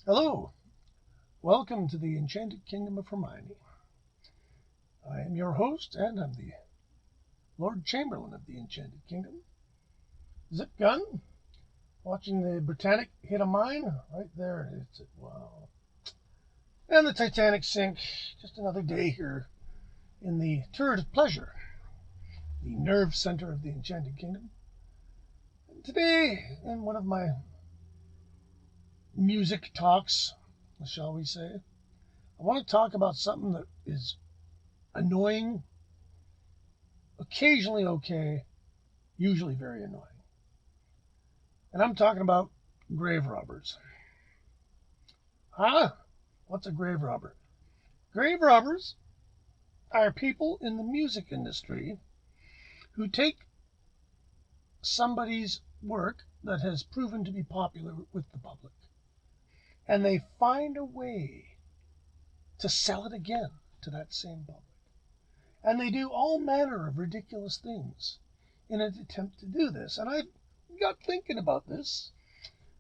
Hello, welcome to the Enchanted Kingdom of Hermione. I am your host, and I'm the Lord Chamberlain of the Enchanted Kingdom. Zip gun, watching the Britannic hit a mine. Right there it is. Wow. And the Titanic sink. Just another day here in the Turret of Pleasure, the nerve center of the Enchanted Kingdom. And today, in one of my music talks, shall we say, I want to talk about something that is annoying, occasionally okay, usually very annoying. And I'm talking about grave robbers. Huh? What's a grave robber? Grave robbers are people in the music industry who take somebody's work that has proven to be popular with the public, and they find a way to sell it again to that same public. And they do all manner of ridiculous things in an attempt to do this. And I got thinking about this.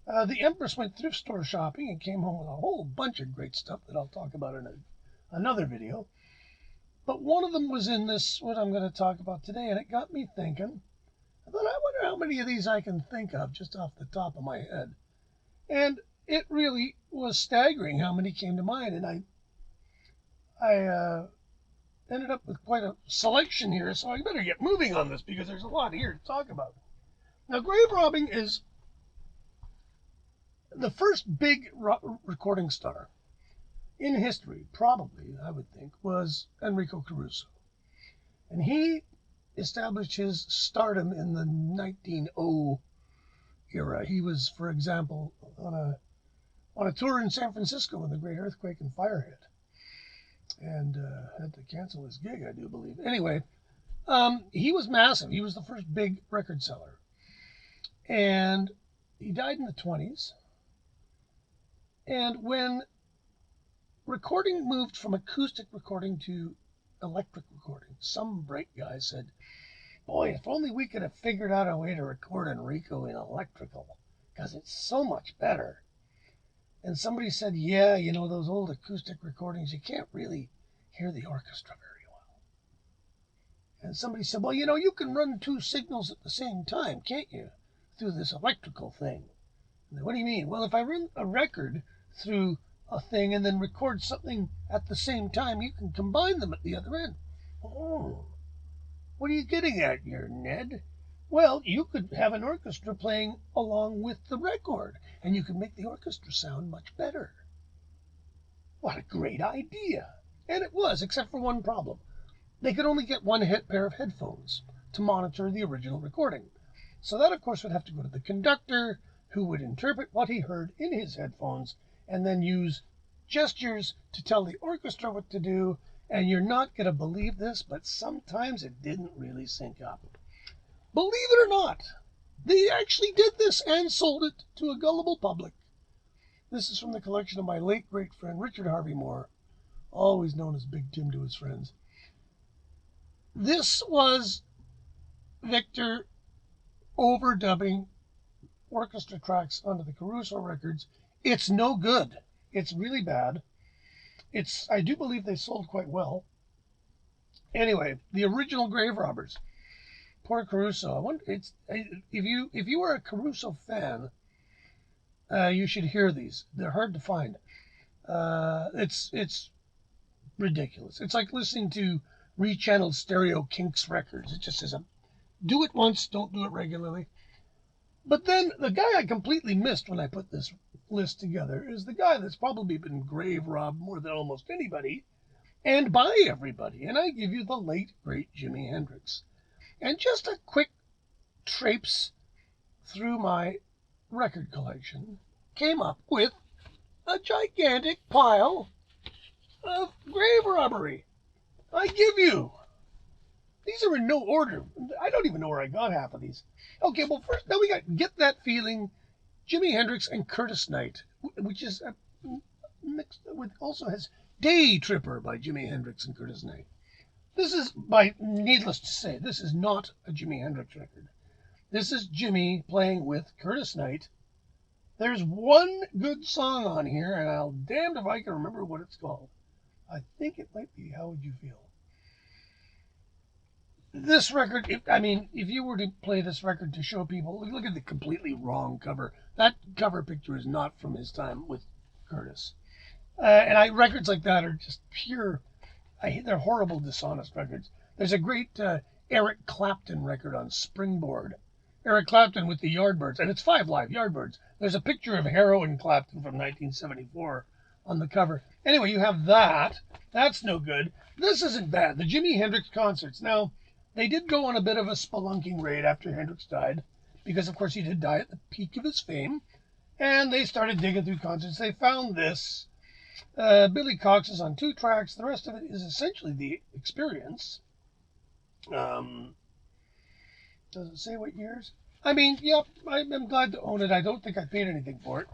The Empress went thrift store shopping and came home with a whole bunch of great stuff that I'll talk about in another video. But one of them was in this, what I'm going to talk about today, and it got me thinking. I thought, I wonder how many of these I can think of just off the top of my head. And it really was staggering how many came to mind. And I ended up with quite a selection here, so I better get moving on this because there's a lot here to talk about. Now, grave robbing is the first big recording star in history, probably, I would think, was Enrico Caruso. And he established his stardom in the 1900 era. He was, for example, on a tour in San Francisco when the great earthquake and fire hit, and had to cancel his gig, I do believe. Anyway, he was massive. He was the first big record seller. And he died in the 20s. And when recording moved from acoustic recording to electric recording, some bright guy said, boy, if only we could have figured out a way to record Enrico in electrical, because it's so much better. And somebody said, yeah, you know, those old acoustic recordings, you can't really hear the orchestra very well. And somebody said, well, you know, you can run two signals at the same time, can't you, through this electrical thing? And what do you mean? Well, if I run a record through a thing and then record something at the same time, you can combine them at the other end. Oh, what are you getting at here, Ned? Well, you could have an orchestra playing along with the record, and you could make the orchestra sound much better. What a great idea! And it was, except for one problem. They could only get one pair of headphones to monitor the original recording. So that, of course, would have to go to the conductor, who would interpret what he heard in his headphones and then use gestures to tell the orchestra what to do. And you're not going to believe this, but sometimes it didn't really sync up. Believe it or not, they actually did this and sold it to a gullible public. This is from the collection of my late great friend Richard Harvey Moore, always known as Big Tim to his friends. This was Victor overdubbing orchestra tracks onto the Caruso records. It's no good. It's really bad. I do believe they sold quite well. Anyway, the original Grave Robbers. Poor Caruso. I wonder, if you are a Caruso fan, you should hear these. They're hard to find. It's ridiculous. It's like listening to rechanneled Stereo Kinks records. It just says, do it once, don't do it regularly. But then the guy I completely missed when I put this list together is the guy that's probably been grave robbed more than almost anybody, and by everybody. And I give you the late, great Jimi Hendrix. And just a quick traipse through my record collection came up with a gigantic pile of grave robbery. I give you. These are in no order. I don't even know where I got half of these. Okay, well, first, now we got Get That Feeling, Jimi Hendrix and Curtis Knight, which is mixed with, also has Day Tripper by Jimi Hendrix and Curtis Knight. This is, needless to say, this is not a Jimi Hendrix record. This is Jimi playing with Curtis Knight There's one good song on here, and I'll damned if I can remember what it's called. I think it might be How Would You Feel? This record, if you were to play this record to show people, look at the completely wrong cover. That cover picture is not from his time with Curtis. Records like that are just pure. They're horrible, dishonest records. There's a great Eric Clapton record on Springboard. Eric Clapton with the Yardbirds, and it's 5 Live Yardbirds. There's a picture of Heroin Clapton from 1974 on the cover. Anyway, you have that. That's no good. This isn't bad. The Jimi Hendrix concerts. Now, they did go on a bit of a spelunking raid after Hendrix died, because of course he did die at the peak of his fame, and they started digging through concerts. They found this. Billy Cox is on 2 tracks. The rest of it is essentially the Experience. Does it say what years? Yep, I'm glad to own it. I don't think I paid anything for it.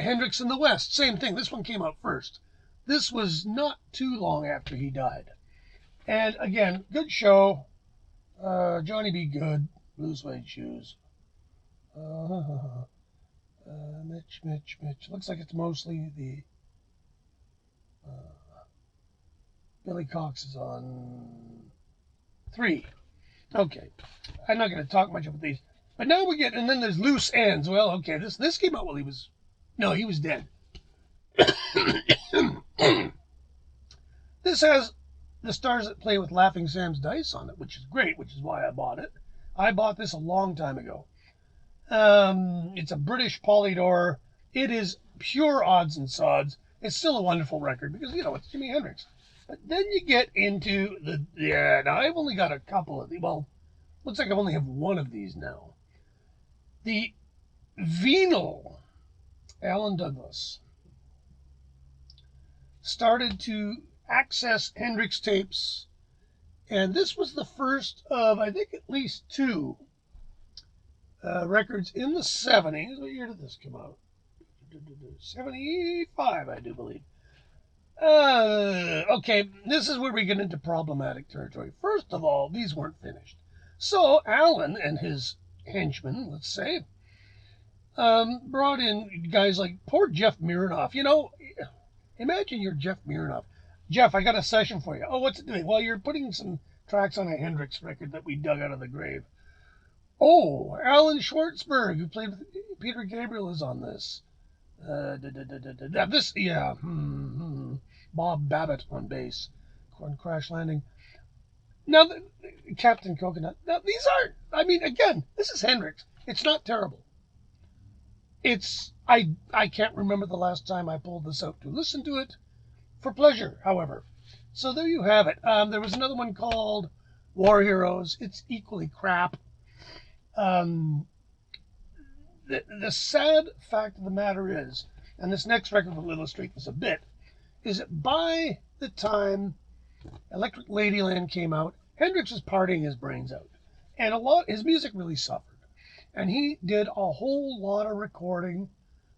Hendrix in the West, same thing. This one came out first. This was not too long after he died. And again, good show. Johnny B. Good, Blue Suede Shoes. Mitch. Looks like it's mostly the Billy Cox is on 3. Okay, I'm not going to talk much about these. But now and then there's Loose Ends. Well, okay, this came out while he was dead. This has The Stars That Play with Laughing Sam's Dice on it, which is great, which is why I bought it. I bought this a long time ago. It's a British Polydor. It is pure odds and sods. It's still a wonderful record because, it's Jimi Hendrix. But then you get into now I've only got a couple of these. Well, looks like I only have one of these now. The venal Alan Douglas started to access Hendrix tapes, and this was the first of, I think, at least 2 records in the 70s. What year did this come out? 75, I do believe. Okay, this is where we get into problematic territory. First of all, these weren't finished. So Alan and his henchmen, let's say, brought in guys like poor Jeff Mironoff. Imagine you're Jeff Mironoff. Jeff, I got a session for you. Oh, what's it doing? Well, you're putting some tracks on a Hendrix record that we dug out of the grave. Oh, Alan Schwartzberg, who played with Peter Gabriel, is on this. Bob Babbitt on bass. On Crash Landing. Now, Captain Coconut. Now, these aren't, again, this is Hendrix. It's not terrible. I can't remember the last time I pulled this out to listen to it for pleasure, however. So there you have it. There was another one called War Heroes. It's equally crap. The sad fact of the matter is, and this next record will illustrate this a bit, is that by the time Electric Ladyland came out, Hendrix was partying his brains out. And his music really suffered. And he did a whole lot of recording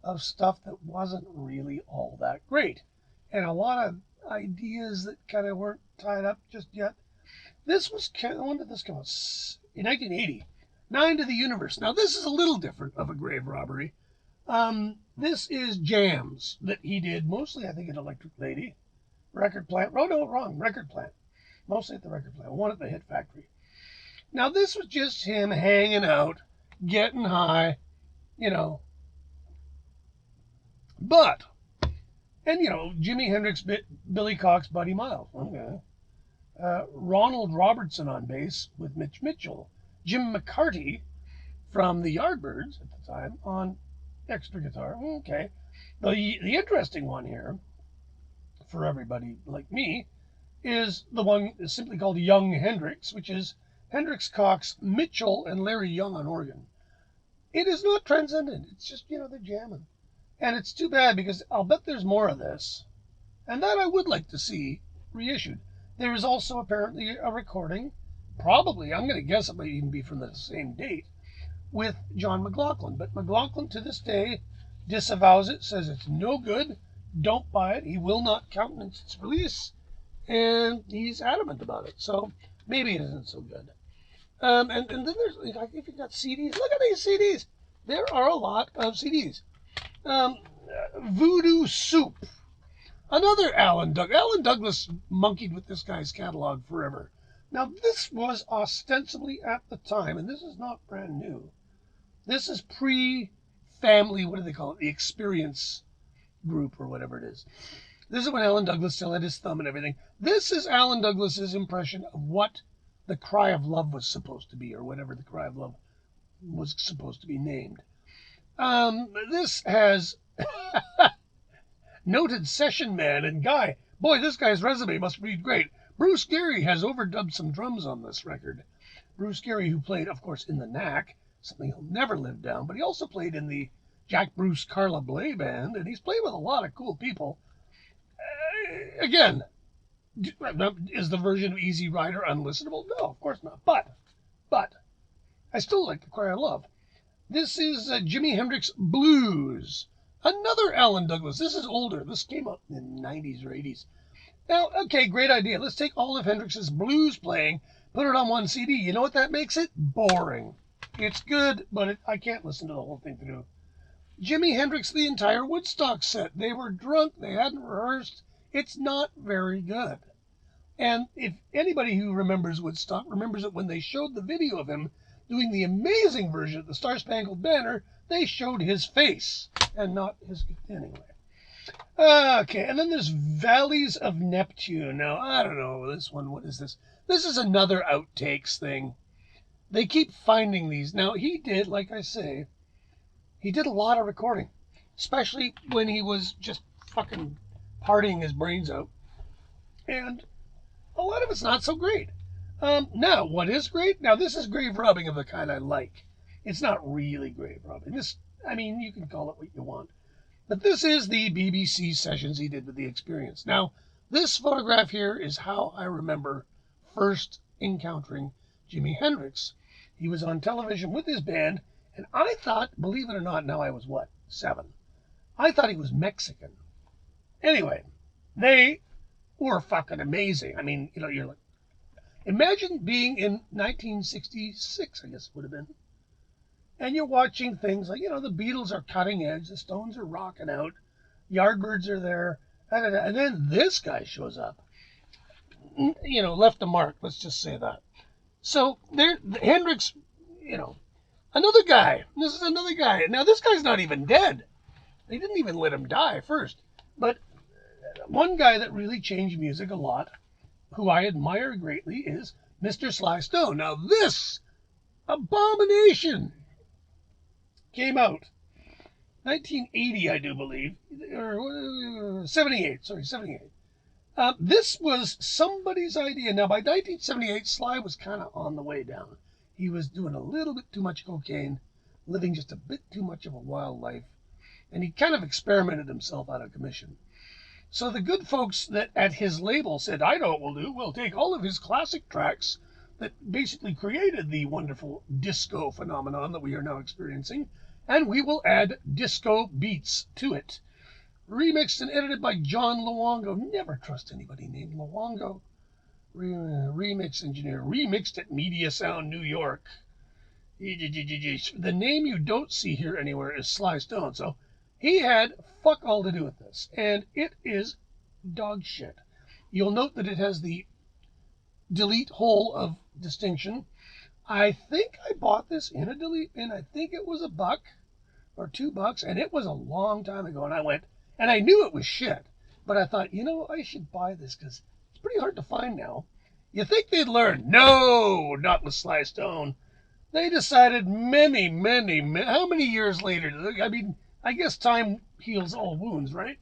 of stuff that wasn't really all that great. And a lot of ideas that kind of weren't tied up just yet. When did this come out? In 1980. 9 to the Universe. Now, this is a little different of a grave robbery. This is jams that he did, mostly, I think, at Electric Lady. Record Plant. Oh, no, wrong. Record Plant. Mostly at the Record Plant. One at the Hit Factory. Now, this was just him hanging out, getting high, But, Jimi Hendrix, Billy Cox, Buddy Miles. Okay. Ronald Robertson on bass with Mitch Mitchell. Jim McCarty from the Yardbirds at the time on extra guitar. Okay. The interesting one here, for everybody like me, is the one simply called Young Hendrix, which is Hendrix, Cox, Mitchell, and Larry Young on organ. It is not transcendent. It's just, they're jamming. And it's too bad because I'll bet there's more of this. And that I would like to see reissued. There is also apparently a recording, probably, I'm going to guess it might even be from the same date, with John McLaughlin. But McLaughlin to this day disavows it, says it's no good, don't buy it, he will not countenance its release, and he's adamant about it. So maybe it isn't so good. And then there's, if you got CDs, look at these CDs. There are a lot of CDs. Voodoo Soup. Another Alan Douglas. Alan Douglas monkeyed with this guy's catalog forever. Now, this was ostensibly at the time, and this is not brand new. This is pre-family, what do they call it? The Experience group or whatever it is. This is when Alan Douglas still had his thumb and everything. This is Alan Douglas's impression of what the Cry of Love was supposed to be, or whatever the Cry of Love was supposed to be named. This has noted session man and guy. Boy, this guy's resume must read great. Bruce Gary has overdubbed some drums on this record. Bruce Gary, who played, of course, in the Knack, something he'll never live down, but he also played in the Jack Bruce Carla Bley band, and he's played with a lot of cool people. Again, is the version of Easy Rider unlistenable? No, of course not. But I still like the Cry of Love. This is Jimi Hendrix Blues. Another Alan Douglas. This is older. This came out in the 90s or 80s. Now, okay, great idea. Let's take all of Hendrix's blues playing, put it on one CD. You know what that makes it? Boring. It's good, but I can't listen to the whole thing through. Jimi Hendrix, the entire Woodstock set. They were drunk. They hadn't rehearsed. It's not very good. And if anybody who remembers Woodstock remembers it when they showed the video of him doing the amazing version of the Star Spangled Banner, they showed his face and not his anyway. Okay, and then there's Valleys of Neptune. Now, I don't know this one. What is this? This is another outtakes thing. They keep finding these. Now, he did, like I say, he did a lot of recording, especially when he was just fucking partying his brains out. And a lot of it's not so great. Now, what is great? Now, this is grave robbing of the kind I like. It's not really grave robbing. This, I mean, you can call it what you want. But this is the BBC sessions he did with the Experience. Now, this photograph here is how I remember first encountering Jimi Hendrix. He was on television with his band, and I thought, believe it or not, now I was what, 7? I thought he was Mexican. Anyway, they were fucking amazing. I mean, you know, you're like, imagine being in 1966, I guess it would have been. And you're watching things like, you know, the Beatles are cutting edge, the Stones are rocking out, Yardbirds are there, and then this guy shows up. You know, left a mark, let's just say that. So there, Hendrix, you know, another guy. This is another guy. Now, this guy's not even dead. They didn't even let him die first. But one guy that really changed music a lot, who I admire greatly, is Mr. Sly Stone. Now, this abomination came out 1980, I do believe, or 78. Sorry, 78. This was somebody's idea. Now, by 1978, Sly was kind of on the way down. He was doing a little bit too much cocaine, living just a bit too much of a wild life, and he kind of experimented himself out of commission. So the good folks that at his label said, I know what we'll do. We'll take all of his classic tracks that basically created the wonderful disco phenomenon that we are now experiencing, and we will add disco beats to it. Remixed and edited by John Luongo. Never trust anybody named Luongo. Remix engineer. Remixed at Media Sound, New York. The name you don't see here anywhere is Sly Stone. So he had fuck all to do with this. And it is dog shit. You'll note that it has the delete hole of distinction. I think I bought this in a delete bin. I think it was $1 or $2, and it was a long time ago. And I went, and I knew it was shit, but I thought, you know, I should buy this because it's pretty hard to find now. You think they'd learn? No, not with Sly Stone. They decided many, how many years later? I mean, I guess time heals all wounds, right?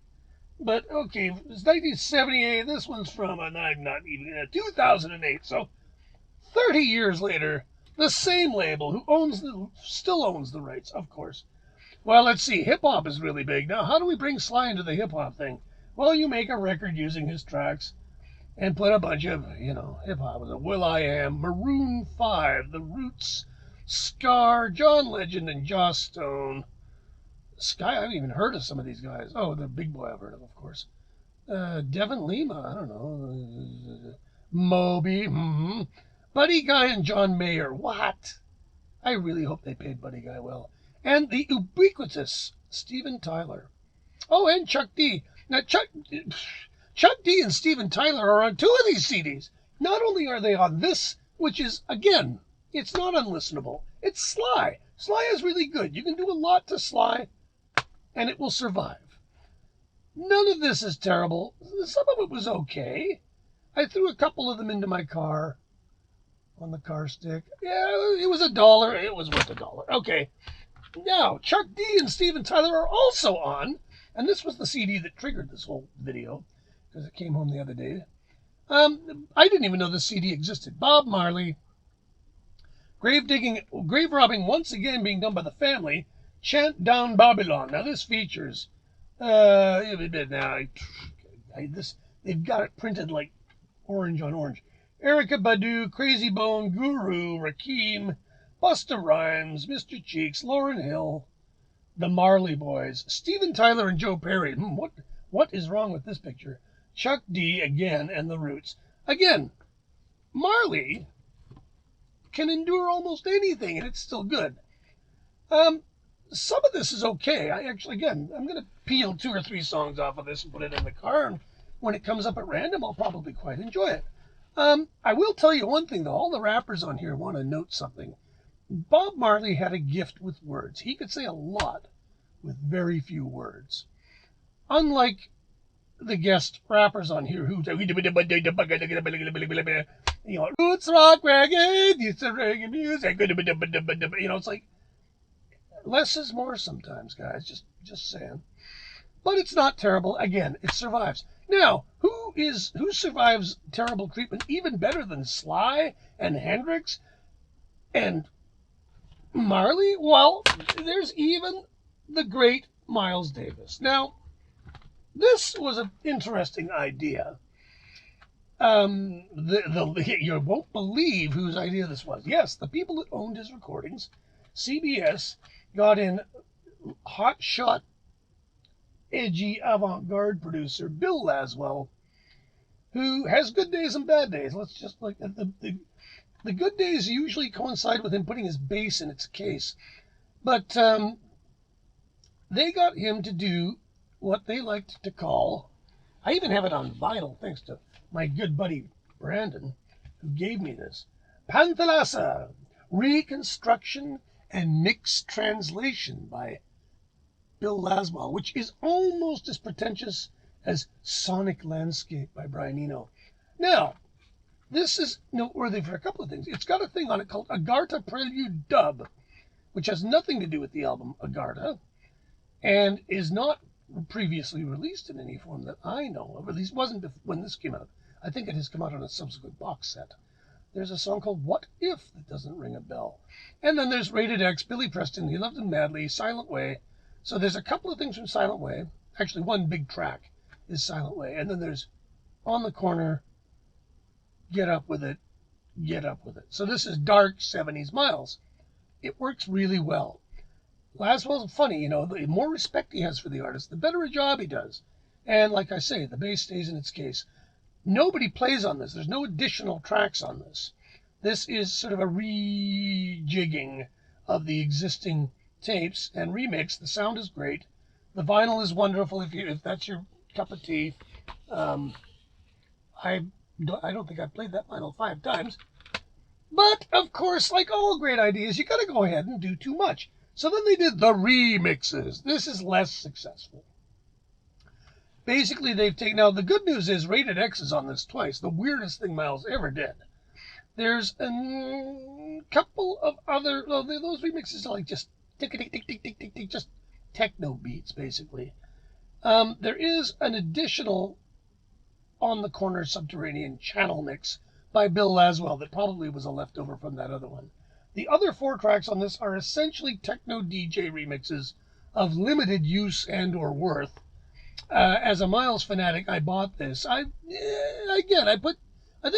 But okay, it's 1978. This one's from, not even 2008. So 30 years later, the same label who still owns the rights, of course. Well, let's see. Hip-hop is really big. Now, how do we bring Sly into the hip-hop thing? Well, you make a record using his tracks and put a bunch of, you know, hip-hop. will.i.am, Maroon 5, The Roots, Scar, John Legend, and Joss Stone. Sky, I haven't even heard of some of these guys. Oh, the Big Boy I've heard of course. Devin Lima, I don't know. Moby, Buddy Guy and John Mayer. What? I really hope they paid Buddy Guy well. and the ubiquitous Steven Tyler. Oh, and Chuck D. Now, Chuck D and Steven Tyler are on 2 of these CDs. Not only are they on this, which is, again, it's not unlistenable. It's Sly. Sly is really good. You can do a lot to Sly, and it will survive. None of this is terrible. Some of it was okay. I threw a couple of them into my car on the car stick. Yeah, it was $1. It was worth $1. Okay. Now, Chuck D and Steven Tyler are also on, and this was the CD that triggered this whole video, because it came home the other day. I didn't even know this CD existed. Bob Marley, grave robbing once again being done by the family. Chant Down Babylon. Now this features, they've got it printed like orange on orange. Erykah Badu, Crazy Bone, Guru, Rakim, Busta Rhymes, Mr. Cheeks, Lauryn Hill, the Marley Boys, Steven Tyler and Joe Perry. What is wrong with this picture? Chuck D again and the Roots. Again, Marley can endure almost anything and it's still good. Some of this is okay. I'm going to peel 2 or 3 songs off of this and put it in the car, and when it comes up at random, I'll probably quite enjoy it. I will tell you one thing, though. All the rappers on here want to note something. Bob Marley had a gift with words. He could say a lot with very few words. Unlike the guest rappers on here who, roots rock reggae, it's a reggae music. It's like less is more sometimes, guys. Just saying. But it's not terrible. Again, it survives. Now, who survives terrible treatment even better than Sly and Hendrix and Marley? Well, there's even the great Miles Davis. Now, this was an interesting idea. You won't believe whose idea this was. Yes, the people that owned his recordings, CBS, got in hotshot, edgy, avant-garde producer Bill Laswell, who has good days and bad days. Let's just like the good days usually coincide with him putting his bass in its case, but they got him to do what they liked to call, I even have it on vinyl thanks to my good buddy Brandon, who gave me this, Panthalassa, Reconstruction and Mixed Translation by Bill Laswell, which is almost as pretentious as Sonic Landscape by Brian Eno. Now, this is noteworthy for a couple of things. It's got a thing on it called Agartha Prelude Dub, which has nothing to do with the album Agartha, and is not previously released in any form that I know of. At least wasn't when this came out. I think it has come out on a subsequent box set. There's a song called What If that doesn't ring a bell. And then there's Rated X, Billy Preston, He Loved Him Madly, Silent Way. So there's a couple of things from Silent Way. Actually, one big track is Silent Way. And then there's On the Corner, Get Up With It, Get Up With It. So this is dark 70s Miles. It works really well. Laswell's funny, the more respect he has for the artist, the better a job he does. And like I say, the bass stays in its case. Nobody plays on this. There's no additional tracks on this. This is sort of a rejigging of the existing tapes and remix. The sound is great. The vinyl is wonderful if that's your cup of tea. I don't think I've played that vinyl 5 times. But, of course, like all great ideas, you got to go ahead and do too much. So then they did the remixes. This is less successful. Basically, they've taken... Now, the good news is Rated X is on this twice. The weirdest thing Miles ever did. There's a couple of other... Well, those remixes are like just tick-a-tick-tick-tick-tick-tick, just techno beats, basically. There is an additional On the Corner Subterranean channel mix by Bill Laswell that probably was a leftover from that other one. The other 4 tracks on this are essentially techno DJ remixes of limited use and or worth. As a Miles fanatic, I bought this. I think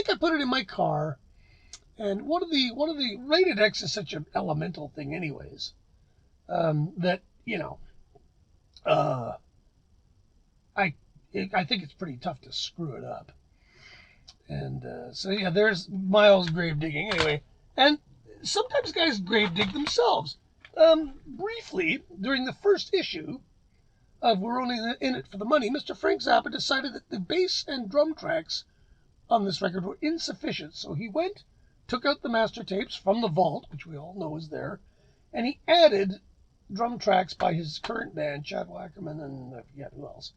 I put it in my car. And one of the Rated X is such an elemental thing, anyways. That I think it's pretty tough to screw it up. And so yeah, there's Miles grave digging anyway. And sometimes guys grave dig themselves. Briefly, during the first issue of We're Only in It for the Money, Mr. Frank Zappa decided that the bass and drum tracks on this record were insufficient. So he went, took out the master tapes from the vault, which we all know is there, and he added drum tracks by his current band, Chad Wackerman, and I forget who else.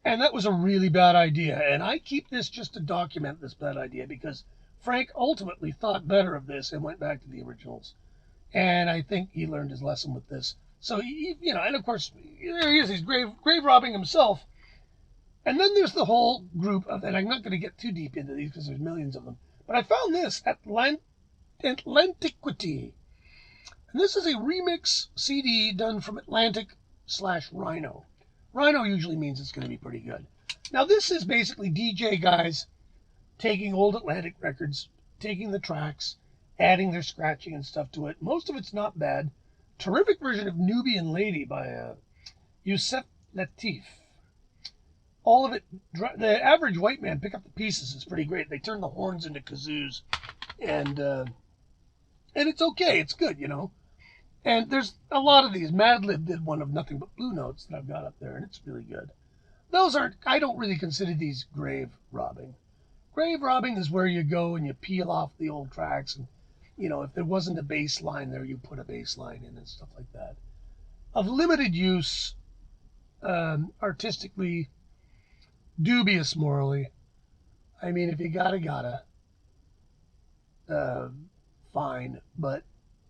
And that was a really bad idea. And I keep this just to document this bad idea because Frank ultimately thought better of this and went back to the originals. And I think he learned his lesson with this. So, and of course, there he is. He's grave robbing himself. And then there's the whole group of, and I'm not going to get too deep into these because there's millions of them. But I found this Atlantiquity. And this is a remix CD done from Atlantic/Rhino. Rhino usually means it's going to be pretty good. Now, this is basically DJ guys taking old Atlantic records, taking the tracks, adding their scratching and stuff to it. Most of it's not bad. Terrific version of Nubian Lady by Yusef Lateef. All of it, the average white man pick up the pieces is pretty great. They turn the horns into kazoos, and it's okay. It's good, And there's a lot of these. Madlib did one of Nothing But Blue Notes that I've got up there, and it's really good. I don't really consider these grave robbing. Grave robbing is where you go and you peel off the old tracks, and, if there wasn't a bass line there, you put a bass line in and stuff like that. Of limited use, artistically, dubious morally. I mean, if you gotta, fine, but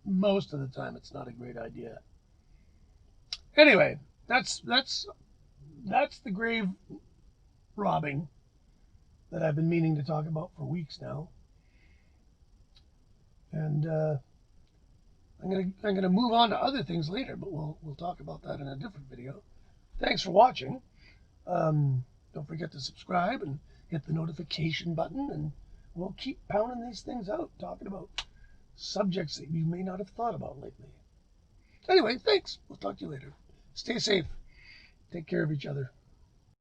most of the time it's not a great idea. Anyway, that's the grave robbing that I've been meaning to talk about for weeks now. And I'm gonna move on to other things later, but we'll talk about that in a different video. Thanks for watching. Don't forget to subscribe and hit the notification button, and we'll keep pounding these things out, talking about subjects that you may not have thought about lately. Anyway, thanks. We'll talk to you later. Stay safe. Take care of each other.